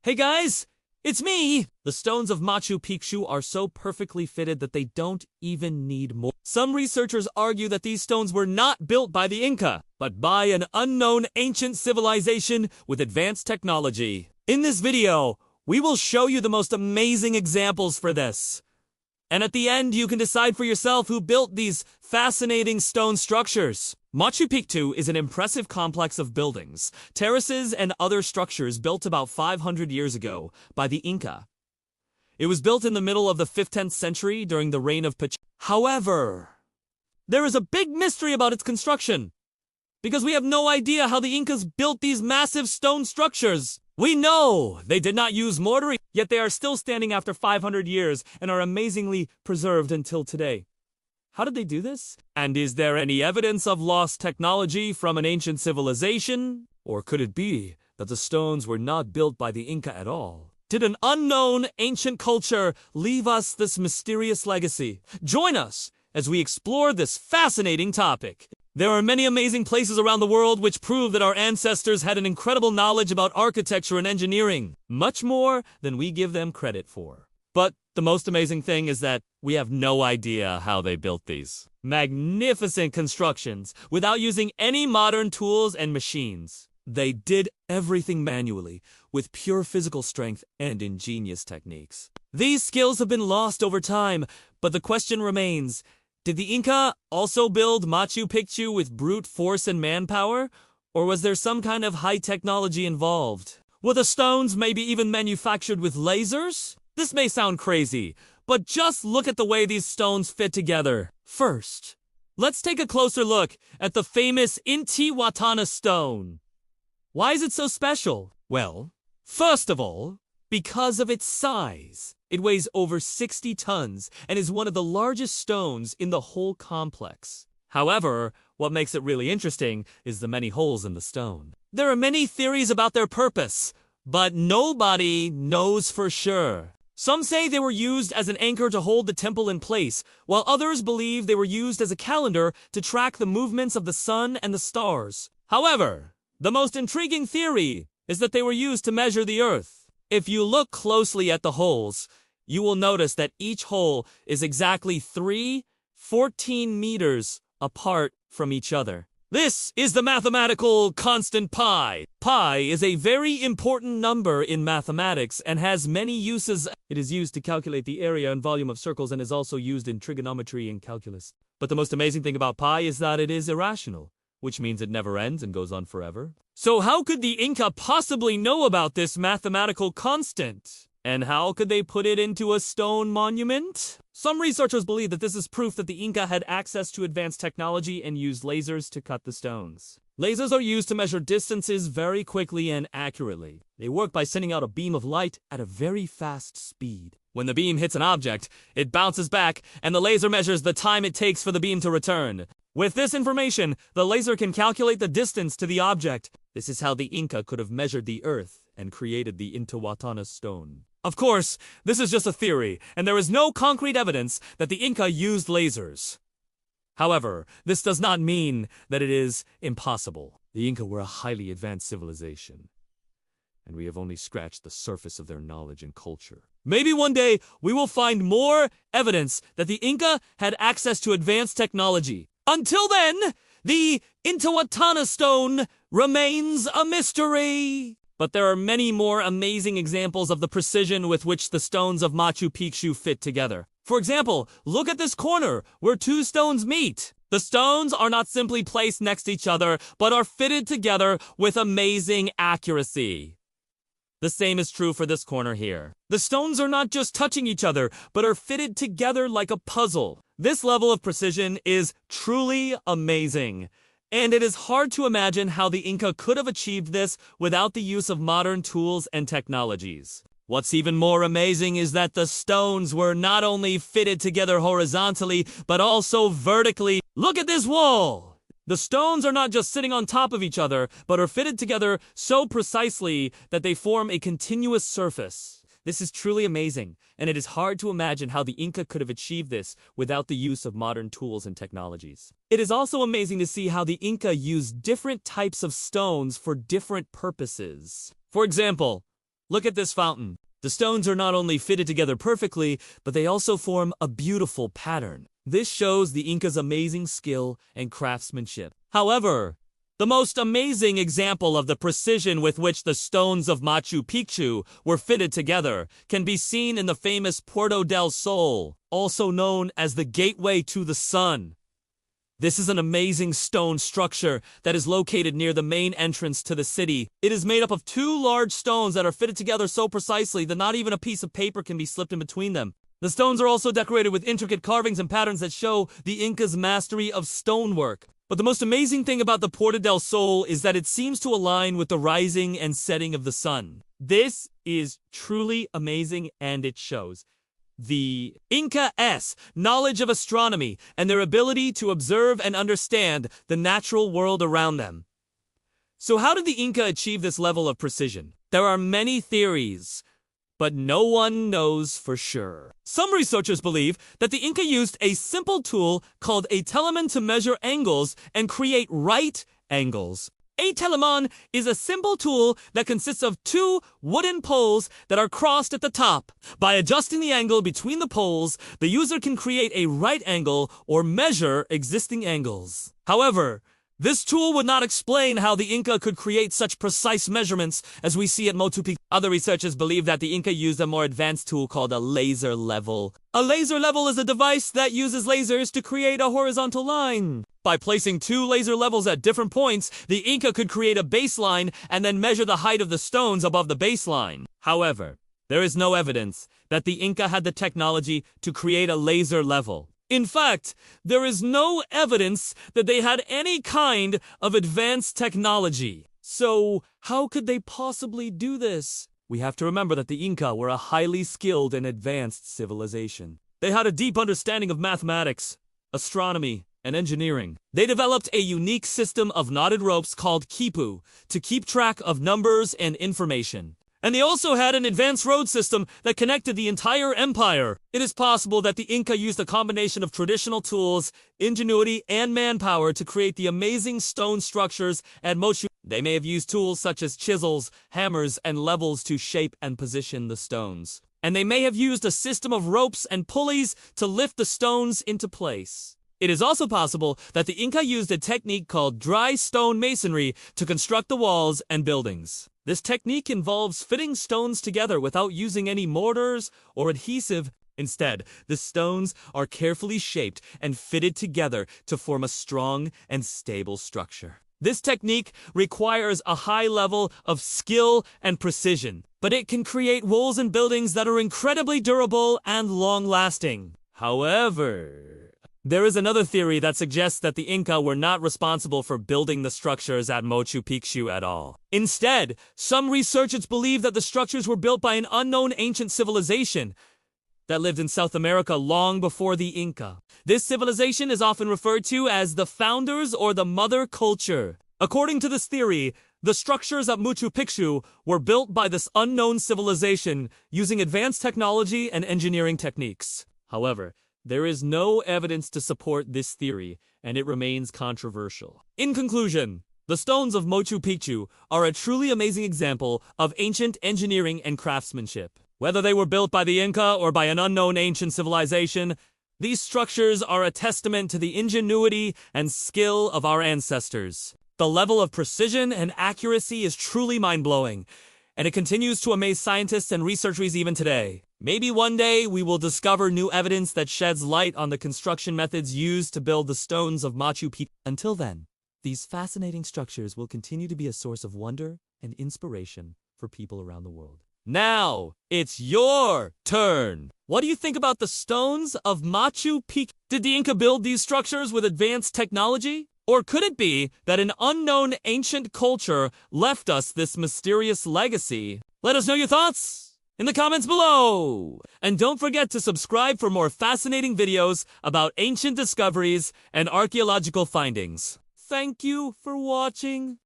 Hey guys, it's me! The stones of Machu Picchu are so perfectly fitted that they don't even need more. Some researchers argue that these stones were not built by the Inca, but by an unknown ancient civilization with advanced technology. In this video, we will show you the most amazing examples for this. And at the end, you can decide for yourself who built these fascinating stone structures. Machu Picchu is an impressive complex of buildings, terraces, and other structures built about 500 years ago by the Inca. It was built in the middle of the 15th century during the reign of Pachacuti. However, there is a big mystery about its construction, because we have no idea how the Incas built these massive stone structures. We know they did not use mortar, yet they are still standing after 500 years and are amazingly preserved until today. How did they do this? And is there any evidence of lost technology from an ancient civilization? Or could it be that the stones were not built by the Inca at all? Did an unknown ancient culture leave us this mysterious legacy? Join us as we explore this fascinating topic. There are many amazing places around the world which prove that our ancestors had an incredible knowledge about architecture and engineering, much more than we give them credit for. But the most amazing thing is that we have no idea how they built these magnificent constructions without using any modern tools and machines. They did everything manually, with pure physical strength and ingenious techniques. These skills have been lost over time, but the question remains, did the Inca also build Machu Picchu with brute force and manpower? Or was there some kind of high technology involved? Were the stones maybe even manufactured with lasers? This may sound crazy, but just look at the way these stones fit together. First, let's take a closer look at the famous Intihuatana stone. Why is it so special? Well, first of all, because of its size. It weighs over 60 tons and is one of the largest stones in the whole complex. However, what makes it really interesting is the many holes in the stone. There are many theories about their purpose, but nobody knows for sure. Some say they were used as an anchor to hold the temple in place, while others believe they were used as a calendar to track the movements of the sun and the stars. However, the most intriguing theory is that they were used to measure the earth. If you look closely at the holes, you will notice that each hole is exactly 14 meters apart from each other. This is the mathematical constant pi. Pi is a very important number in mathematics and has many uses. It is used to calculate the area and volume of circles and is also used in trigonometry and calculus. But the most amazing thing about pi is that it is irrational, which means it never ends and goes on forever. So how could the Inca possibly know about this mathematical constant? And how could they put it into a stone monument? Some researchers believe that this is proof that the Inca had access to advanced technology and used lasers to cut the stones. Lasers are used to measure distances very quickly and accurately. They work by sending out a beam of light at a very fast speed. When the beam hits an object, it bounces back, and the laser measures the time it takes for the beam to return. With this information, the laser can calculate the distance to the object. This is how the Inca could have measured the earth and created the Intihuatana stone. Of course, this is just a theory, and there is no concrete evidence that the Inca used lasers. However, this does not mean that it is impossible. The Inca were a highly advanced civilization, and we have only scratched the surface of their knowledge and culture. Maybe one day we will find more evidence that the Inca had access to advanced technology. Until then, the Intihuatana stone remains a mystery. But there are many more amazing examples of the precision with which the stones of Machu Picchu fit together. For example, look at this corner where two stones meet. The stones are not simply placed next to each other, but are fitted together with amazing accuracy. The same is true for this corner here. The stones are not just touching each other, but are fitted together like a puzzle. This level of precision is truly amazing. And it is hard to imagine how the Inca could have achieved this without the use of modern tools and technologies. What's even more amazing is that the stones were not only fitted together horizontally, but also vertically. Look at this wall! The stones are not just sitting on top of each other, but are fitted together so precisely that they form a continuous surface. This is truly amazing, and it is hard to imagine how the Inca could have achieved this without the use of modern tools and technologies. It is also amazing to see how the Inca used different types of stones for different purposes. For example, Look at this fountain. The stones are not only fitted together perfectly, but they also form a beautiful pattern. This shows the Incas' amazing skill and craftsmanship. However, the most amazing example of the precision with which the stones of Machu Picchu were fitted together can be seen in the famous Puerto del Sol, also known as the Gateway to the Sun. This is an amazing stone structure that is located near the main entrance to the city. It is made up of two large stones that are fitted together so precisely that not even a piece of paper can be slipped in between them. The stones are also decorated with intricate carvings and patterns that show the Incas' mastery of stonework. But the most amazing thing about the Puerto del Sol is that it seems to align with the rising and setting of the sun. This is truly amazing, and it shows the Incas' knowledge of astronomy and their ability to observe and understand the natural world around them. So how did the Inca achieve this level of precision? There are many theories, but no one knows for sure. Some researchers believe that the Inca used a simple tool called a telemon to measure angles and create right angles. A telemon is a simple tool that consists of two wooden poles that are crossed at the top. By adjusting the angle between the poles, the user can create a right angle or measure existing angles. However, this tool would not explain how the Inca could create such precise measurements as we see at Machu Picchu. Other researchers believe that the Inca used a more advanced tool called a laser level. A laser level is a device that uses lasers to create a horizontal line. By placing two laser levels at different points, the Inca could create a baseline and then measure the height of the stones above the baseline. However, there is no evidence that the Inca had the technology to create a laser level. In fact, there is no evidence that they had any kind of advanced technology. So, how could they possibly do this? We have to remember that the Inca were a highly skilled and advanced civilization. They had a deep understanding of mathematics, astronomy, and engineering. They developed a unique system of knotted ropes called quipu to keep track of numbers and information. And they also had an advanced road system that connected the entire empire. It is possible that the Inca used a combination of traditional tools, ingenuity, and manpower to create the amazing stone structures at Machu. They may have used tools such as chisels, hammers, and levels to shape and position the stones. And they may have used a system of ropes and pulleys to lift the stones into place. It is also possible that the Inca used a technique called dry stone masonry to construct the walls and buildings. This technique involves fitting stones together without using any mortars or adhesive. Instead, the stones are carefully shaped and fitted together to form a strong and stable structure. This technique requires a high level of skill and precision, but it can create walls and buildings that are incredibly durable and long-lasting. However, there is another theory that suggests that the Inca were not responsible for building the structures at Machu Picchu at all. Instead, some researchers believe that the structures were built by an unknown ancient civilization that lived in South America long before the Inca. This civilization is often referred to as the founders or the mother culture. According to this theory, the structures at Machu Picchu were built by this unknown civilization using advanced technology and engineering techniques. However, there is no evidence to support this theory, and it remains controversial. In conclusion, the stones of Machu Picchu are a truly amazing example of ancient engineering and craftsmanship. Whether they were built by the Inca or by an unknown ancient civilization, these structures are a testament to the ingenuity and skill of our ancestors. The level of precision and accuracy is truly mind-blowing, and it continues to amaze scientists and researchers even today. Maybe one day we will discover new evidence that sheds light on the construction methods used to build the stones of Machu Picchu. Until then, these fascinating structures will continue to be a source of wonder and inspiration for people around the world. Now, it's your turn. What do you think about the stones of Machu Picchu? Did the Inca build these structures with advanced technology? Or could it be that an unknown ancient culture left us this mysterious legacy? Let us know your thoughts in the comments below! And don't forget to subscribe for more fascinating videos about ancient discoveries and archaeological findings. Thank you for watching.